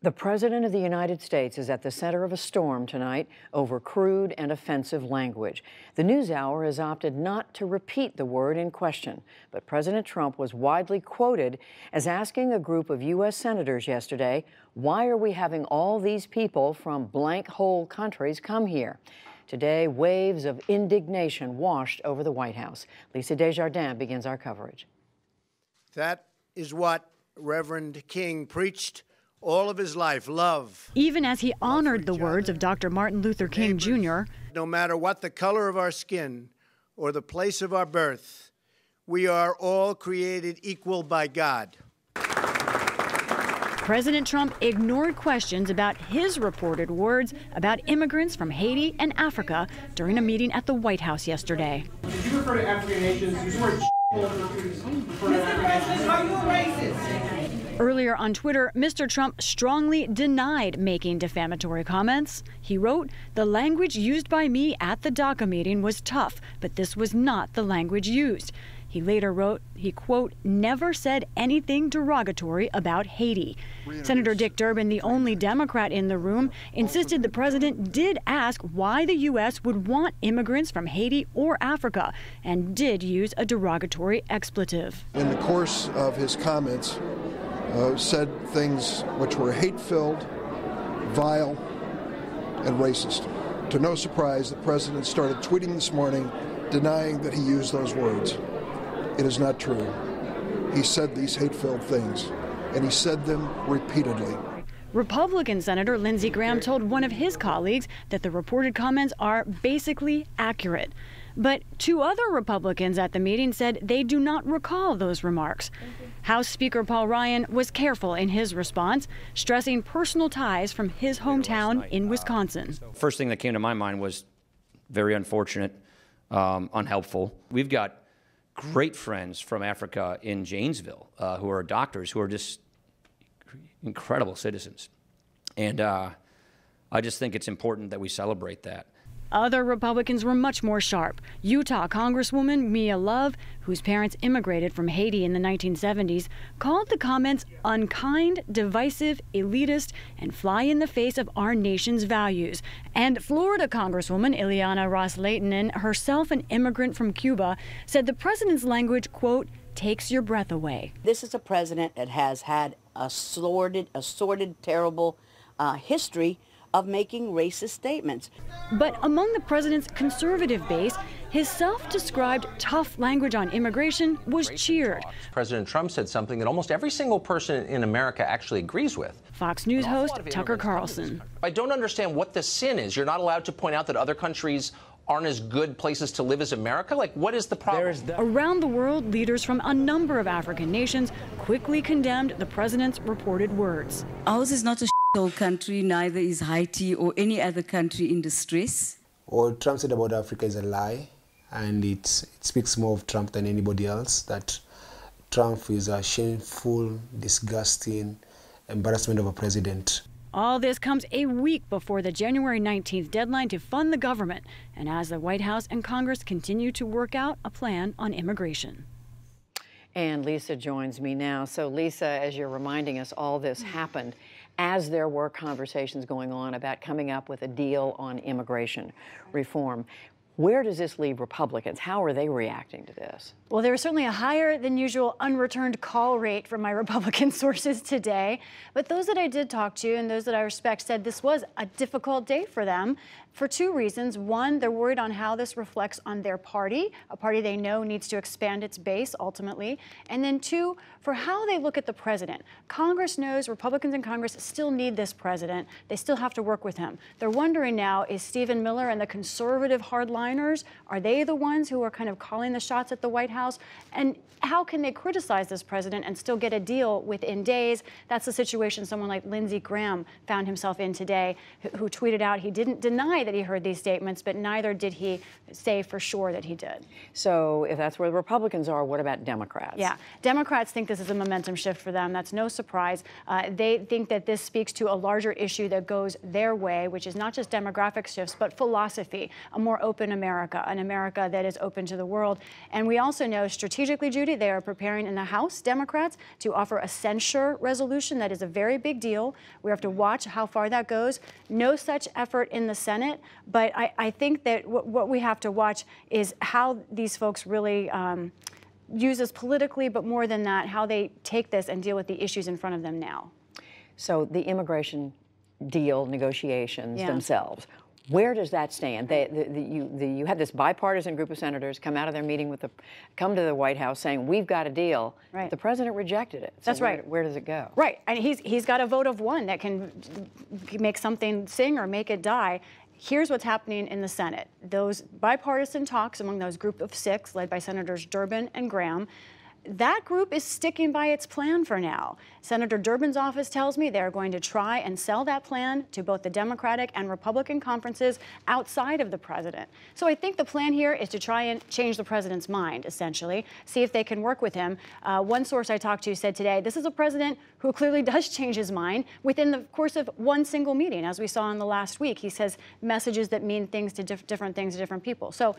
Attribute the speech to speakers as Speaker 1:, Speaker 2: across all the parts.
Speaker 1: The President of the United States is at the center of a storm tonight over crude and offensive language. The NewsHour has opted not to repeat the word in question, but President Trump was widely quoted as asking a group of U.S. senators yesterday, why are we having all these people from blank hole countries come here? Today, waves of indignation washed over the White House. Lisa Desjardins begins our coverage.
Speaker 2: That is what Reverend King preached all of his life, love.
Speaker 3: Even as he honored the words of Dr. Martin Luther King Jr.
Speaker 2: No matter what the color of our skin or the place of our birth, we are all created equal by God.
Speaker 3: President Trump ignored questions about his reported words about immigrants from Haiti and Africa during a meeting at the White House yesterday.
Speaker 4: Did you refer to African nations? You were Mr. President, are you a racist?
Speaker 3: Earlier on Twitter, Mr. Trump strongly denied making defamatory comments. He wrote, "The language used by me at the DACA meeting was tough, but this was not the language used." He later wrote, he, quote, "never said anything derogatory about Haiti." Senator Dick Durbin, the only Democrat in the room, insisted the president did ask why the U.S. would want immigrants from Haiti or Africa, and did use a derogatory expletive.
Speaker 5: In the course of his comments, said things which were hate-filled, vile, and racist. To no surprise, the president started tweeting this morning denying that he used those words. It is not true. He said these hate-filled things, and he said them repeatedly.
Speaker 3: Republican Senator Lindsey Graham told one of his colleagues that the reported comments are basically accurate. But two other Republicans at the meeting said they do not recall those remarks. House Speaker Paul Ryan was careful in his response, stressing personal ties from his hometown in Wisconsin.
Speaker 6: First thing that came to my mind was very unfortunate, unhelpful. We've got great friends from Africa in Janesville who are doctors who are just incredible citizens. And I just think it's important that we celebrate that.
Speaker 3: Other Republicans were much more sharp. Utah Congresswoman Mia Love, whose parents immigrated from Haiti in the 1970s, called the comments unkind, divisive, elitist, and fly in the face of our nation's values. And Florida Congresswoman Ileana Ros-Lehtinen, herself an immigrant from Cuba, said the president's language, quote, takes your breath away.
Speaker 7: This is a president that has had a sordid, terrible history of making racist statements.
Speaker 3: But among the president's conservative base, his self-described tough language on immigration was cheered.
Speaker 8: President Trump said something that almost every single person in America actually agrees with.
Speaker 3: Fox News host Tucker Carlson.
Speaker 8: I don't understand what the sin is. You're not allowed to point out that other countries aren't as good places to live as America? Like, what is the problem?
Speaker 3: Around the world, leaders from a number of African nations quickly condemned the president's reported words.
Speaker 9: Ours is not a shithole country, neither is Haiti or any other country in distress.
Speaker 10: What Trump said about Africa is a lie, and it speaks more of Trump than anybody else, that Trump is a shameful, disgusting embarrassment of a president.
Speaker 3: All this comes a week before the January 19th deadline to fund the government, and as the White House and Congress continue to work out a plan on immigration.
Speaker 1: And Lisa joins me now. So Lisa, as you're reminding us, all this happened as there were conversations going on about coming up with a deal on immigration reform. Where does this leave Republicans? How are they reacting to this?
Speaker 11: Well, there was certainly a higher than usual unreturned call rate from my Republican sources today. But those that I did talk to and those that I respect said this was a difficult day for them for two reasons. One, they're worried on how this reflects on their party, a party they know needs to expand its base ultimately. And then two, for how they look at the president. Congress knows Republicans in Congress still need this president. They still have to work with him. They're wondering now, is Stephen Miller and the conservative hardliners, are they the ones who are kind of calling the shots at the White House? And how can they criticize this president and still get a deal within days? That's the situation someone like Lindsey Graham found himself in today, who tweeted out he didn't deny that he heard these statements, but neither did he say for sure that he did.
Speaker 1: So if that's where the Republicans are, what about Democrats?
Speaker 11: Yeah, Democrats think this is a momentum shift for them. That's no surprise. They think that this speaks to a larger issue that goes their way, which is not just demographic shifts, but philosophy, a more open open America, an America that is open to the world. And we also know strategically, Judy, they are preparing in the House, Democrats, to offer a censure resolution. That is a very big deal. We have to watch how far that goes. No such effort in the Senate, but I think that what we have to watch is how these folks really use this politically, but more than that, how they take this and deal with the issues in front of them now.
Speaker 1: So the immigration deal negotiations themselves, where does that stand? You had this bipartisan group of senators come out of their meeting come to the White House saying, we've got a deal.
Speaker 11: Right.
Speaker 1: The president rejected it. So
Speaker 11: That's right.
Speaker 1: Where does it go?
Speaker 11: Right, and he's got a vote of one that can make something sing or make it die. Here's what's happening in the Senate. Those bipartisan talks among those group of 6, led by Senators Durbin and Graham, that group is sticking by its plan for now. Senator Durbin's office tells me they're going to try and sell that plan to both the Democratic and Republican conferences outside of the president. So I think the plan here is to try and change the president's mind, essentially, see if they can work with him. One source I talked to said today, this is a president who clearly does change his mind within the course of one single meeting, as we saw in the last week. He says messages that mean things to different things to different people. So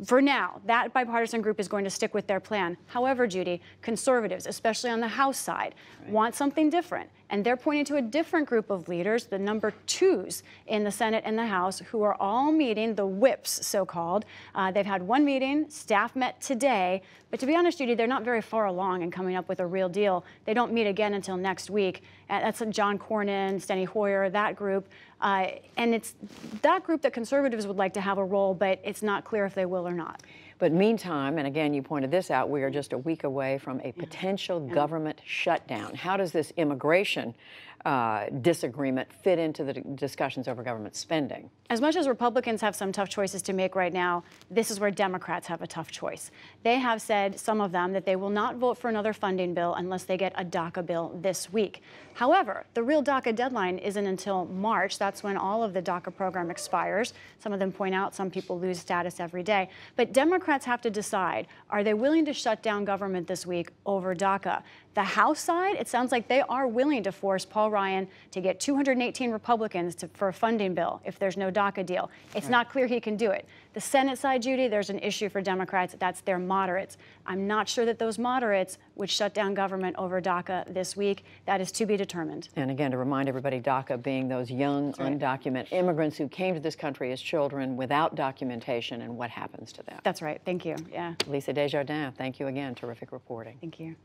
Speaker 11: for now, that bipartisan group is going to stick with their plan. However, Judy, conservatives, especially on the House side, want something different. And they're pointing to a different group of leaders, the number 2s in the Senate and the House, who are all meeting, the whips, so-called. They've had one meeting, staff met today. But to be honest, Judy, they're not very far along in coming up with a real deal. They don't meet again until next week. That's John Cornyn, Steny Hoyer, that group. And it's that group that conservatives would like to have a role, but it's not clear if they will or not.
Speaker 1: But meantime, and again, you pointed this out, we are just a week away from a potential government shutdown. How does this immigration disagreement fit into the discussions over government spending?
Speaker 11: As much as Republicans have some tough choices to make right now, this is where Democrats have a tough choice. They have said, some of them, that they will not vote for another funding bill unless they get a DACA bill this week. However, the real DACA deadline isn't until March. That's when all of the DACA program expires. Some of them point out some people lose status every day. But Democrats have to decide, are they willing to shut down government this week over DACA? The House side, it sounds like they are willing to force Paul Ryan to get 218 Republicans for a funding bill if there's no DACA deal. It's not clear he can do it. The Senate side, Judy, there's an issue for Democrats. That's their moderates. I'm not sure that those moderates would shut down government over DACA this week. That is to be determined.
Speaker 1: And again, to remind everybody, DACA being those young, undocumented immigrants who came to this country as children without documentation and what happens to them.
Speaker 11: That's right. Thank you. Yeah.
Speaker 1: Lisa Desjardins, thank you again. Terrific reporting.
Speaker 11: Thank you.